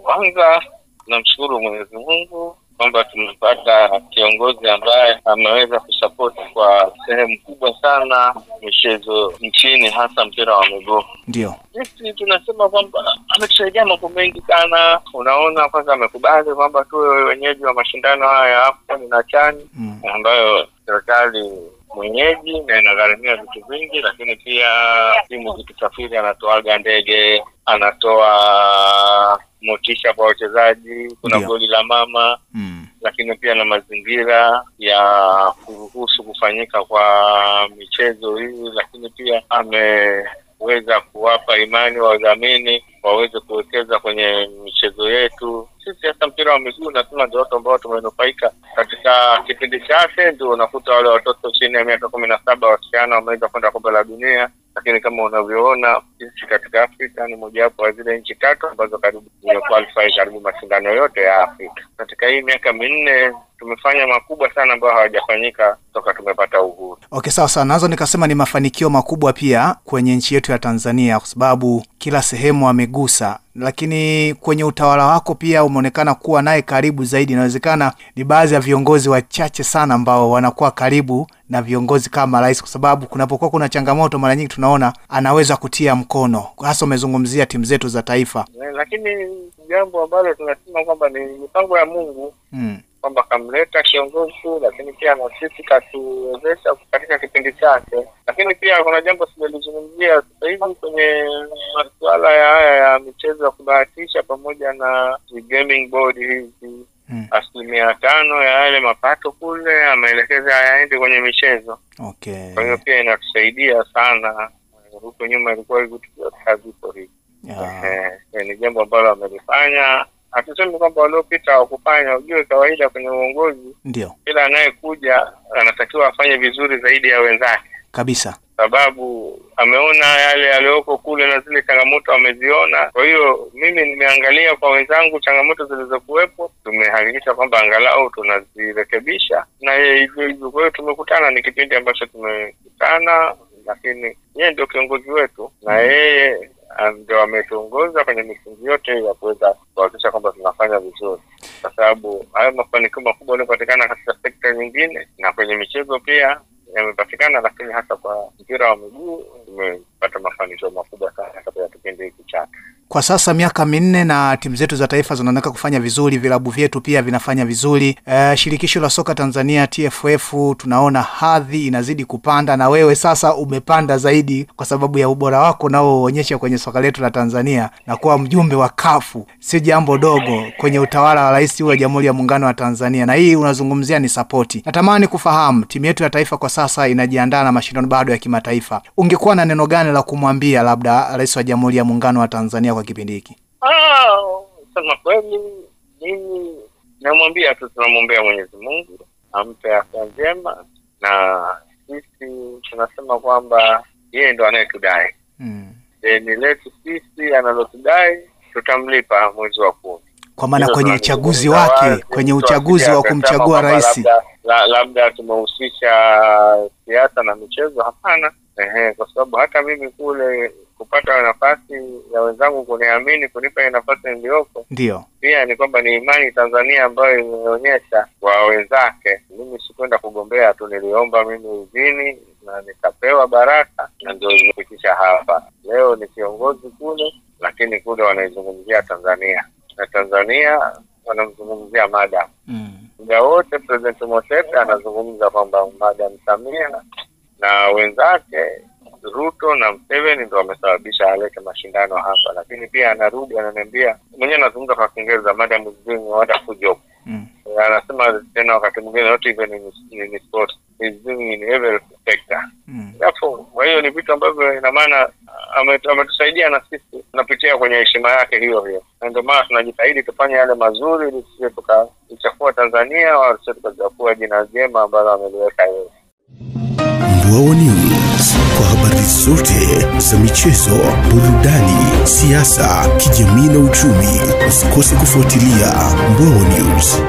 Kwanza namshukuru Mwenyezi Mungu kwamba tumepata kiongozi ambaye ameweza kusupport kwa sehemu kubwa sana michezo nchini, hasa mpira wa miguu. Ndio. Sisi tunasema kwamba ametusaidia mambo mengi sana. Unaona, kwanza amekubali kwamba tuwe wenyeji wa mashindano haya ya AFCON na CHAN ambayo serikali mwenyeji na inagharamia vitu vingi, lakini pia timu zikisafiri anatoaga ndege, anatoa motisha kwa wachezaji, kuna goli la mama, lakini pia na mazingira ya kuruhusu kufanyika kwa michezo hii, lakini pia ameweza kuwapa imani wadhamini waweze kuwekeza kwenye michezo yetu. Sisi hasa mpira wa miguu na tuna ndio watu ambao tumenufaika katika kipindi chake. Ndio unakuta wale watoto chini ya miaka 17 wasichana wameweza kwenda kombe la dunia, lakini kama unavyoona sisi katika Afrika ni mojawapo wa zile nchi 3 ambazo karibu qualify karibu mashindano yote ya Afrika. Katika hii miaka 4 tumefanya makubwa sana ambayo hawajafanyika toka tumepata uhuru. Okay, sawa. Nazo nikasema ni mafanikio makubwa pia kwenye nchi yetu ya Tanzania kwa sababu kila sehemu amegusa, lakini kwenye utawala wako pia umeonekana kuwa naye karibu zaidi. Inawezekana ni baadhi ya viongozi wachache sana ambao wanakuwa karibu na viongozi kama rais, kwa sababu kunapokuwa kuna changamoto mara nyingi tunaona anaweza kutia mkono. Hasa umezungumzia timu zetu za taifa. Lakini jambo ambalo tunasema kwamba ni mipango ya Mungu. Kwamba kamleta kiongozi, lakini pia na sisi katuwezesha katika kipindi chake. Lakini pia kuna jambo sijalizungumzia sasa hivi kwenye masuala ya michezo ya kubahatisha pamoja na gaming board hizi. 5% ya yale mapato kule ameelekeza yaende kwenye michezo. Okay. Kwa hiyo pia inatusaidia sana. Huko nyuma ilikuwa hivi hazipo hivi. Ni jambo ambalo amelifanya. Hatusemi kwamba waliopita hawakufanya. Ujue kawaida kwenye uongozi, ndio kila anayekuja anatakiwa afanye vizuri zaidi ya wenzake kabisa, sababu ameona yale yaliyoko kule na zile changamoto ameziona. Kwa hiyo mimi nimeangalia kwa wenzangu changamoto zilizokuwepo, tumehakikisha kwamba angalau tunazirekebisha na yeye hivyo. Kwa hiyo tumekutana, ni kipindi ambacho tumekutana, lakini yeye ndio kiongozi wetu na yeye ndio ametuongoza kwenye misingi yote ya kuweza kuhakikisha kwamba tunafanya vizuri, kwa sababu hayo mafanikio makubwa yanayopatikana katika sekta nyingine na kwenye michezo pia yamepatikana, lakini hasa kwa mpira wa miguu tumepata mafanikio makubwa sana katika kipindi hiki chake. Kwa sasa miaka 4 na timu zetu za taifa zinaonekana kufanya vizuri, vilabu vyetu pia vinafanya vizuri. Shirikisho la soka Tanzania TFF tunaona hadhi inazidi kupanda, na wewe sasa umepanda zaidi kwa sababu ya ubora wako nao uonyesha kwenye soka letu la Tanzania na kuwa mjumbe wa CAF. Si jambo dogo kwenye utawala wa Rais wa Jamhuri ya Muungano wa Tanzania, na hii unazungumzia ni support. Natamani kufahamu timu yetu ya taifa kwa sasa inajiandaa na mashindano bado ya kimataifa. Ungekuwa na neno gani la kumwambia labda Rais wa Jamhuri ya Muungano wa Tanzania kwa kipindi hiki? Sema kweli mimi namwambia tu, tunamwombea Mwenyezi Mungu ampe afya njema, na sisi tunasema kwamba yeye ndo anayetudai. Ni letu sisi analotudai tutamlipa mwezi wa 10. Kwa maana kwenye uchaguzi wake, kwenye uchaguzi wa kumchagua rais. Labda tumehusisha siasa na michezo, hapana. Kwa sababu hata mimi kule kupata nafasi ya wenzangu kuniamini kunipa nafasi niliyoko, ndio pia ni kwamba ni imani Tanzania ambayo imeonyesha kwa wenzake. Mimi sikwenda kugombea tu, niliomba mimi idhini na nikapewa baraka, na ndio nimefikisha hapa leo. Ni kiongozi kule, lakini kule wanaizungumzia Tanzania na Tanzania wanamzungumzia madam. Muda wote President Motsepe anazungumza kwamba Madam Samia na wenzake Ruto na Museveni ndio wamesababisha alete mashindano hapa, lakini pia anarudi ananiambia mwenyewe, anazungumza kwa Kiingereza, Madam is doing a wonderful job. Anasema tena wakati mwingine not even in sport, is doing in every sector. Kwa hiyo ni vitu ambavyo ina maana ametusaidia na sisi tunapitia kwenye heshima yake hiyo hiyo, na ndio maana tunajitahidi tufanye yale mazuri ili sisi tukachafua Tanzania au sisi tukachafua jina jema ambalo ameliweka yeye. Mbwawa News, kwa habari zote za michezo, burudani, siasa, kijamii na uchumi. Usikose kufuatilia Mbwawa News.